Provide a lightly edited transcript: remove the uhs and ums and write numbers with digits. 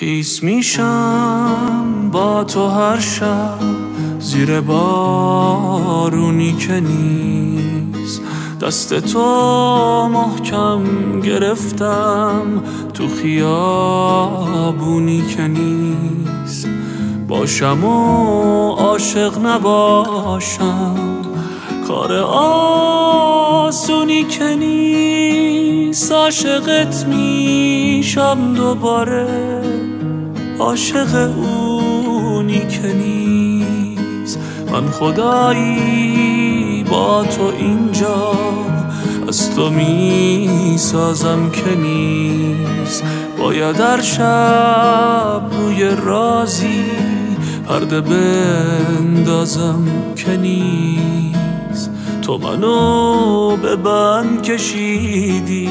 خیس میشم با تو هر شب زیر بارونی که نیست، دست تو محکم گرفتم تو خیابونی که نیست. باشم و عاشق نباشم کار آسونی که نیست. عاشقت میشم دوباره، عاشق اونی که نیست. من خدایی با تو اینجا از تو میسازم که نیست. باید هر شب روی رازی پرده بندازم که نیست. تو منو به بند کشیدی